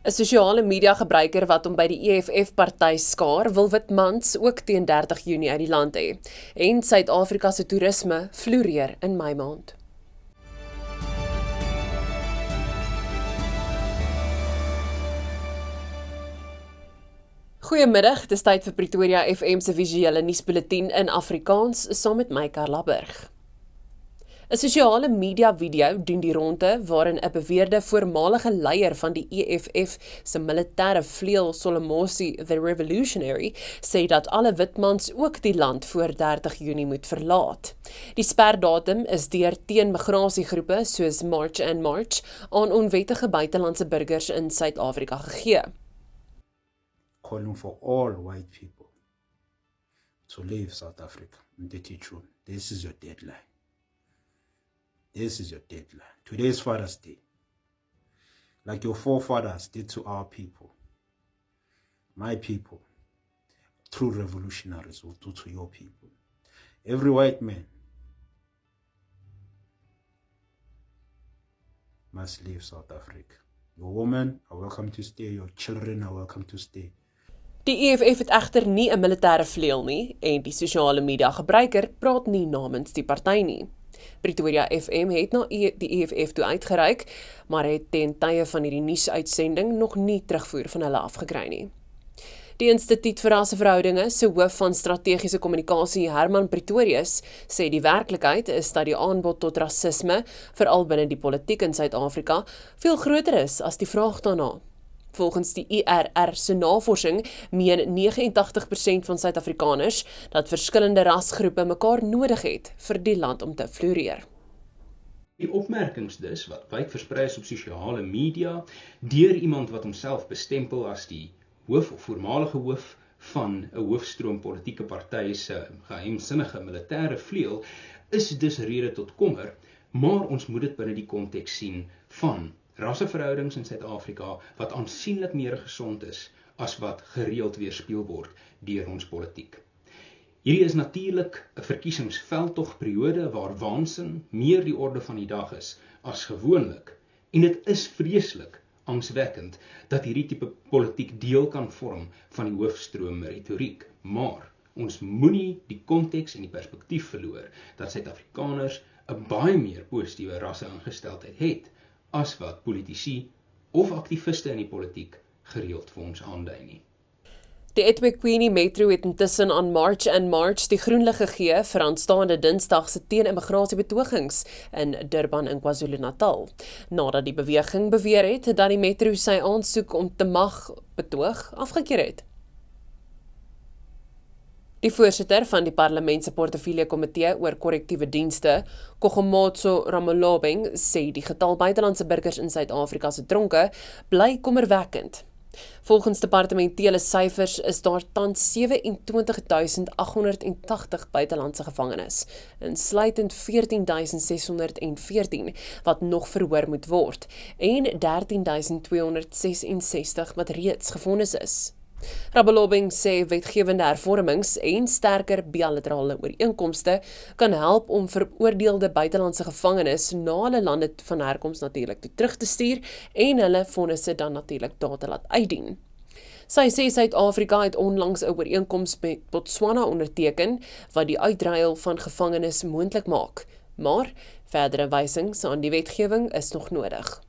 'n sosiale media gebruiker wat hom by die EFF-party skaar, wil wit mans ook teen 30 Junie uit die land hê. En Suid-Afrika se toerisme floreer in Mei maand. Goeiemiddag, dis tyd vir Pretoria FM se visuele nuusbulletin in Afrikaans saam met my Karla Burg. 'n Sosiale media video doen die ronde waarin 'n beweerde voormalige leier van die EFF se militêre vleuel Solomosi the Revolutionary sê dat alle wit mans ook die land voor 30 Junie moet verlaat. Die sperdatum is deur teen-migrasiegroepe soos March and March aan onwettige buitelandse burgers in Suid-Afrika gegee. Calling for all white people to leave South Africa on 30 June. This is your deadline. This is your deadline. Today is Father's Day. Like your forefathers did to our people. My people, true revolutionaries will do to your people. Every white man must leave South Africa. Your women are welcome to stay. Your children are welcome to stay. Die EFF het egter nie 'n militêre vleuel nie en die sosiale media gebruiker praat nie namens die party nie. Pretoria FM het na die EFF toe uitgereik, maar het ten tye van hierdie nuusuitsending nog nie terugvoer van hulle afgekry nie. Die Instituut vir Rasseverhoudinge se hoof van strategiese kommunikasie, Herman Pretorius, sê die werklikheid is dat die aanbod tot rasisme, veral binne die politiek in Suid-Afrika, veel groter is as die vraag daarna. Volgens die IRR se navorsing meen 89% van Suid-Afrikaners dat verskillende rasgroepe mekaar nodig het vir die land om te floreer. Die opmerkings dus, wat wyd versprei is op sosiale media, deur iemand wat homself bestempel as die hoof of voormalige hoof van 'n hoofstroom politieke party se geheimsinnige militêre vleuel, is dus rede tot kommer, maar ons moet dit binne die konteks sien van rasseverhoudings in Suid-Afrika wat aansienlik meer gesond is as wat gereeld weerspieël word deur ons politiek. Hierdie is natuurlik 'n verkiesingsveldtogperiode waar waansin meer die orde van die dag is as gewoonlik, en dit is vreeslik angswekkend dat hierdie tipe politiek deel kan vorm van die hoofstroom retoriek, maar ons moenie die konteks en die perspektief verloor dat Suid-Afrikaners 'n baie meer positiewe rasse-ingesteldheid het as wat politici of aktiviste in die politiek gereeld vir ons aandui nie. Die eThekwini Metro het intussen aan March and March die groenlig gegee vir aanstaande Dinsdag se teen-immigrasiebetogings in Durban in KwaZulu-Natal, nadat die beweging beweer het dat die Metro sy aansoek om te mag betoog afgekeur het. Die voorsitter van die parlement se portefeulje komitee oor korrektiewe dienste, Kgomoso Ramolobeng, sê die getal buitelandse burgers in Suid-Afrika se tronke bly kommerwekkend. Volgens departementele syfers is daar tans 27.880 buitelandse gevangenes, insluitend 14.614 wat nog verhoor moet word en 13.266 wat reeds gevonnis is. Ramolobeng sê wetgewende hervormings en sterker bilaterale ooreenkomste kan help om veroordeelde buitelandse gevangenes na hulle lande van herkoms natuurlik toe terug te stuur en hulle vonnisse dan natuurlik daar te laat uitdien. Sy sê Suid-Afrika het onlangs 'n ooreenkoms met Botswana onderteken wat die uitruil van gevangenes moontlik maak, maar verdere wysings aan die wetgewing is nog nodig.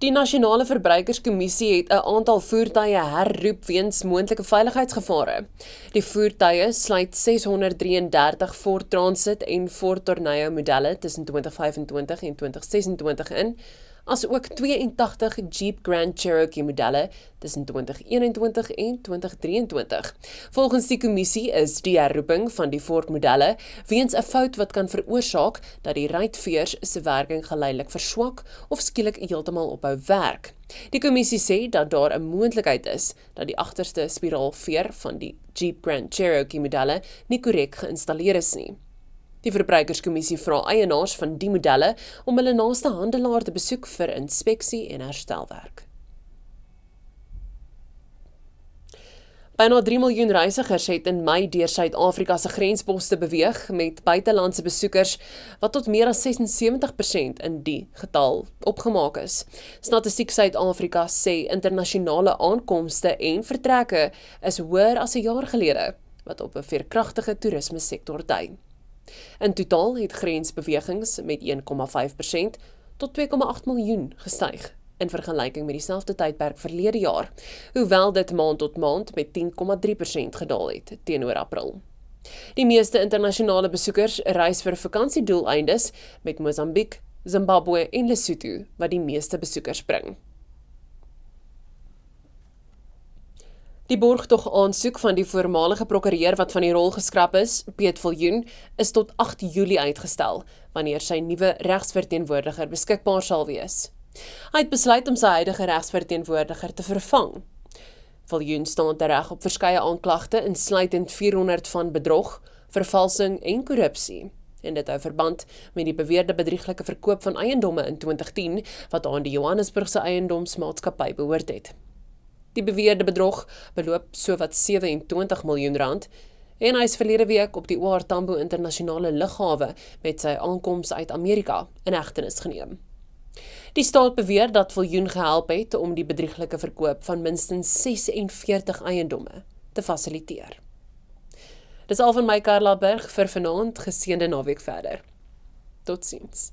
Die Nasionale Verbruikerskommissie het 'n aantal voertuie herroep weens moontlike veiligheidsgevare. Die voertuie sluit 633 Ford Transit en Ford Tourneo modelle tussen 2025 en 2026 in, as ook 82 Jeep Grand Cherokee modelle tussen 2021 en 2023. Volgens die kommissie is die herroeping van die Ford modelle weens 'n fout wat kan veroorsaak dat die ruitveers se werking geleidelik verswak of skielik heeltemal ophou werk. Die kommissie sê dat daar 'n moontlikheid is dat die agterste spiraalveer van die Jeep Grand Cherokee modelle nie korrek geïnstalleer is nie. Die Verbruikerskommissie vra eienaars van die modelle om hulle naaste handelaar te besoek vir inspeksie en herstelwerk. Byna 3 miljoen reisigers het in Mei deur Suid-Afrika se grensposte beweeg met buitelandse besoekers wat tot meer as 76% in die getal opgemaak is. Statistiek Suid-Afrika sê internasionale aankomste en vertrekke is hoër as 'n jaar gelede, wat op 'n veerkragtige toerisme sektor dui. In totaal het grensbewegings met 1,5% tot 2,8 miljoen gestyg in vergelyking met dieselfde tydperk verlede jaar, hoewel dit maand tot maand met 10,3% gedaal het teenoor April. Die meeste internasionale besoekers reis vir vakansiedoeleindes met Mosambiek, Zimbabwe en Lesotho wat die meeste besoekers bring. Die borgtog aansoek van die voormalige prokureur wat van die rol geskraap is, Piet Viljoen, is tot 8 Julie uitgestel, wanneer sy nuwe regsverteenwoordiger beskikbaar sal wees. Hy het besluit om sy huidige regsverteenwoordiger te vervang. Viljoen staan tereg op verskeie aanklagte, insluitend 400 van bedrog, vervalsing en korrupsie. En dit hou verband met die beweerde bedrieglike verkoop van eiendomme in 2010, wat aan die Johannesburgse eiendomsmaatskappy behoort het. Die beweerde bedrog beloop sowat 27 miljoen rand en hy is verlede week op die OR Tambo internasionale lughawe met sy aankoms uit Amerika in hegtenis geneem. Die staat beweer dat Viljoen gehelp het om die bedrieglike verkoop van minstens 46 eiendomme te fasiliteer. Dis al van my Karla Berg vir vanaand, geseënde naweek verder. Totsiens.